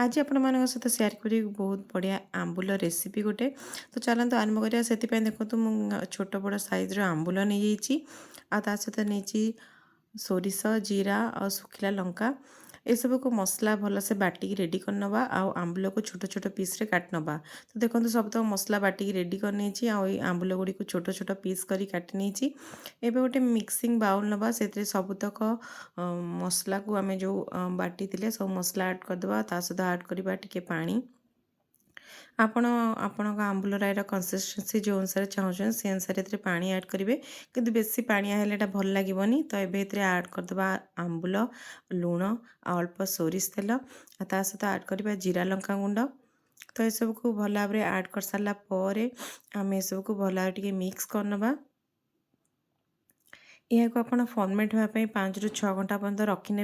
आज आपण ମାନଙ୍କ सहित सेयार करी बहुत बढ़िया आंबुल रेसिपी गोटे। तो चलते आरंभ करिया। से देखो मु छोट बड़ साइज आंबुल नहीं जाइए आ ता सहित नहीं सोरिष जीरा और सुखिला लंका ये सब को मसला भलसे बाटिकी रेडी करनवा आंबुल को छोट छोट पीस रे काट नवा। तो देखो सब तो मसला बाटिकी रेडी करनी आंबुल गुड़ी को छोट छोट पीस करी काटी नहीं। एबे गोटे मिक्सिंग बाउल नवा से सबुतक मसला को आम जो बाटी थे सब मसला ऐड करदे ता सहित ऐड करवा टिके पानी। आपण आपणक आंबुल राईर कंसिस्टेंसी जो अनुसार चाहूँ से अनुसार ये पानी ऐड करेंगे किंतु बेसी पानी हेल्ला एटा भल लगे। तो ये ऐड करदे आंबुल लुण अल्प सोरिष तेल ता सहित ऐड करवा जीरा लंका गुंड। तो ये सब को भल भाव ऐड कर सारापर आम ये सब को भल भाव मिक्स करनवा। यहाँ आप फर्मेट होगापी 5 ରୁ 6 घंटा पर्यंत रखिने।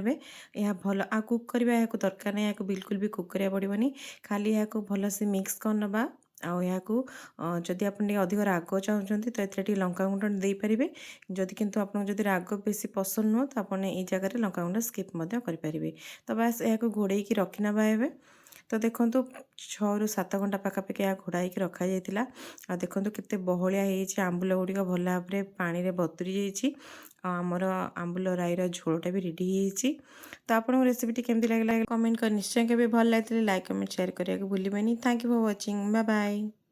यह भल आ कुक करवा यहाँ दरकार नहीं, यहाँ बिल्कुल भी कुक करा पड़ोनी। खाली यहाँ भलसे मिक्स करनवा। आउ यहाँ जदि आप अधिक राग चाहते तो ये लंका गुंड दे पारे। जदि किंतु आपको जदि राग बेसी पसंद नुह तो आपने ये जगह लंका गुंड स्किप करें। तो बास यहाँ घोड़े रखिनवा एवं। तो देखो 6 ରୁ 7 घंटा पाखापाखि यहाँ घोड़ा रखा जाता। आ देखो केते बहलिया होती आंबुल गुड़िक भल भाव में पानी रे बतुरी जाइए। आमर आंबुल राईर झोलटा भी रेडी होती। तो आपको रेसिपी केमती लगे कमेंट कर निश्चय के भल लगे लाइक कमेंट शेयर करने को भूलें। Thank you for watching. Bye bye.